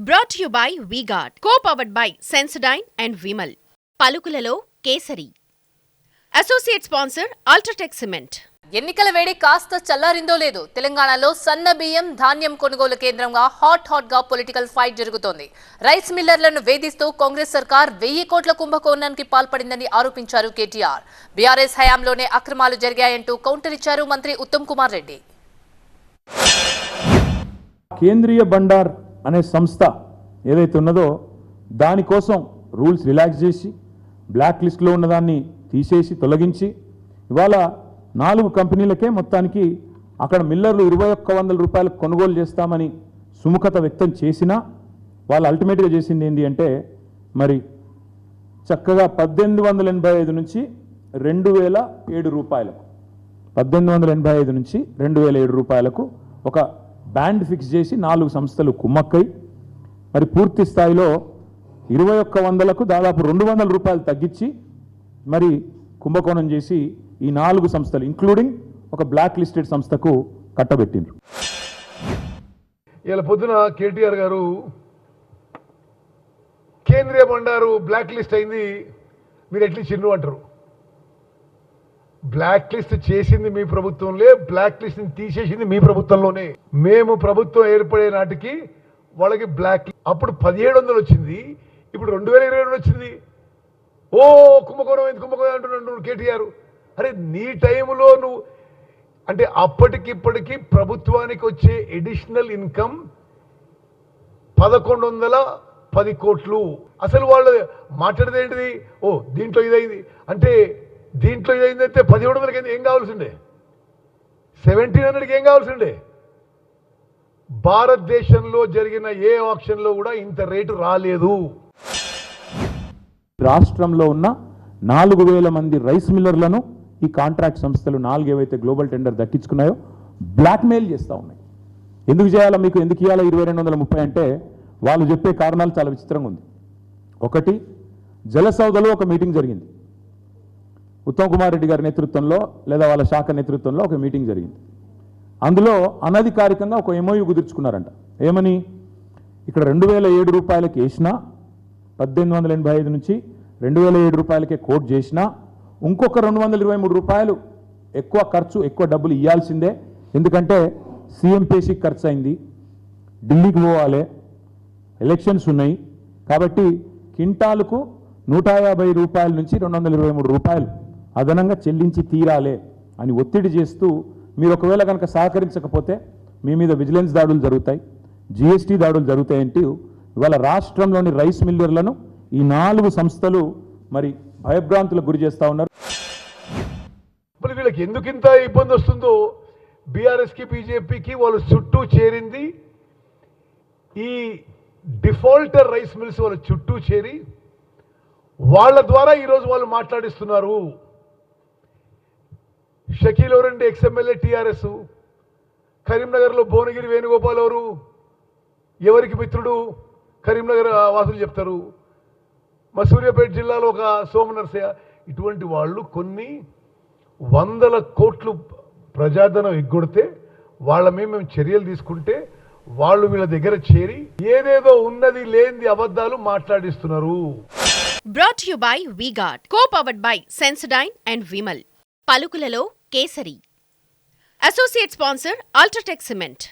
Brought to you by V-Guard, co-powered by Sensodyne and Vimal. పలుకులలో కేసరి. Associate sponsor UltraTech cement. ఎన్నికల వేడి కాస్త చల్లారిందో లేదో తెలంగాణలో సన్న బియ్యం ధాన్యం కొనుగోలు కేంద్రంగా హాట్ గా పొలిటికల్ ఫైట్ జరుగుతోంది. రైస్ మిల్లర్లను వేధిస్తూ కాంగ్రెస్ సర్కార్ 1000 కోట్ల కుంభకోణానికి పాల్పడిందని ఆరోపించారు కేటీఆర్. బీఆర్ఎస్ హయాంలోనే అక్రమాలు జరిగాయంటూ కౌంటర్ ఇచ్చారు మంత్రి ఉత్తమ్ కుమార్ రెడ్డి. కేంద్రీయ బండార్ అనే సంస్థ ఏదైతే ఉన్నదో దానికోసం రూల్స్ రిలాక్స్ చేసి బ్లాక్ లిస్ట్లో ఉన్నదాన్ని తీసేసి తొలగించి ఇవాళ 4 కంపెనీలకే మొత్తానికి అక్కడ మిల్లర్లు 2100 రూపాయలకు కొనుగోలు చేస్తామని సుముఖత వ్యక్తం చేసినా వాళ్ళు అల్టిమేట్గా చేసింది ఏంటి అంటే మరి చక్కగా 1885 నుంచి 2007 రూపాయలకు 1885 నుంచి 2007 రూపాయలకు ఒక బ్యాండ్ ఫిక్స్ చేసి 4 సంస్థలు కుమ్మక్కై మరి పూర్తి స్థాయిలో 2100కు దాదాపు 200 రూపాయలు తగ్గించి మరి కుంభకోణం చేసి ఈ 4 సంస్థలు ఇంక్లూడింగ్ ఒక బ్లాక్ లిస్టెడ్ సంస్థకు కట్టబెట్టిండ్రు. ఇలా పొద్దున కేటీఆర్ గారు కేంద్రీయ బండారు బ్లాక్ లిస్ట్ అయింది మీరు ఎట్లా చిన్ను అంటారు. బ్లాక్ లిస్ట్ చేసింది మీ ప్రభుత్వంలో, బ్లాక్ లిస్ట్ తీసేసింది మీ ప్రభుత్వంలోనే. మేము ప్రభుత్వం ఏర్పడే నాటికి వాళ్ళకి బ్లాక్ అప్పుడు 1700 వచ్చింది, ఇప్పుడు 2022 వచ్చింది. ఓ కుంభకోణం అయింది కుంభకోణం అంటున్నాడు కేటీఆర్. అరే నీ టైంలో నువ్వు అంటే అప్పటికిప్పటికీ ప్రభుత్వానికి వచ్చే ఎడిషనల్ ఇన్కమ్ 1110 కోట్లు. అసలు వాళ్ళు మాట్లాడేది ఏంటిది? ఓ దీంట్లో ఇదైంది అంటే దీంట్లో ఇదైందంటే 1700కి ఏం కావాల్సిండే, 1700కి ఏం కావాల్సిండే. భారతదేశంలో జరిగిన ఏ ఆక్షన్లో కూడా ఇంత రేటు రాలేదు. రాష్ట్రంలో ఉన్న 4000 మంది రైస్ మిల్లర్లను ఈ కాంట్రాక్ట్ సంస్థలు 4 ఏవైతే గ్లోబల్ టెండర్ దక్కించుకున్నాయో బ్లాక్మెయిల్ చేస్తూ ఉన్నాయి. ఎందుకు చేయాలా, మీకు ఎందుకు ఇవ్వాలా 2230 అంటే వాళ్ళు చెప్పే కారణాలు చాలా విచిత్రంగా ఉంది. ఒకటి, జలసౌదలో ఒక మీటింగ్ జరిగింది. ఉత్తమ్ కుమార్ రెడ్డి గారి నేతృత్వంలో లేదా వాళ్ళ శాఖ నేతృత్వంలో ఒక మీటింగ్ జరిగింది. అందులో అనధికారికంగా ఒక MOU కుదుర్చుకున్నారంట. ఏమని, ఇక్కడ 2007 రూపాయలకి వేసినా 1885 నుంచి 2007 రూపాయలకే కోట్ చేసినా ఇంకొక 223 రూపాయలు ఎక్కువ ఖర్చు, ఎక్కువ డబ్బులు ఇవ్వాల్సిందే. ఎందుకంటే సీఎం పేషికి ఖర్చు అయింది, ఢిల్లీకి పోవాలి, ఎలక్షన్స్ ఉన్నాయి కాబట్టి కింటాలకు 150 రూపాయల నుంచి 223 రూపాయలు అదనంగా చెల్లించి తీరాలే అని ఒత్తిడి చేస్తూ మీరు ఒకవేళ కనుక సహకరించకపోతే మీ మీద విజిలెన్స్ దాడులు జరుగుతాయి, GST దాడులు జరుగుతాయంటూ ఇవాళ రాష్ట్రంలోని రైస్ మిల్లర్లను ఈ 4 సంస్థలు మరి భయభ్రాంతులకు గురి చేస్తూ ఉన్నారు. మరి వీళ్ళకి ఎందుకు ఇంత ఇబ్బంది వస్తుందో బీఆర్ఎస్కి బీజేపీకి వాళ్ళు చుట్టూ చేరింది ఈ డిఫాల్టర్ రైస్ మిల్స్ వాళ్ళ చుట్టూ చేరి వాళ్ళ ద్వారా ఈరోజు వాళ్ళు మాట్లాడిస్తున్నారు. షకీల్ ఎవరండి, XMLA TRS. కరీంనగర్లో భువనగిరి వేణుగోపాల్ ఎవరికి మిత్రుడు, కరీంనగర్ వాసులు చెప్తారు. మా సూర్యాపేట జిల్లాలో ఒక సోమనర్సయ్య, ఇటువంటి వాళ్ళు కొన్ని 100 కోట్లు ప్రజాధనం ఎగ్గొడితే వాళ్ళ మీద మేము చర్యలు తీసుకుంటే వాళ్ళు వీళ్ళ దగ్గర చేరి ఏదేదో ఉన్నది లేనిది అబద్ధాలు మాట్లాడిస్తున్నారు. Brought to you by V-Guard, co-powered by Sensodyne and Vimal. పలుకులలో కేసరి. Associate sponsor UltraTech cement.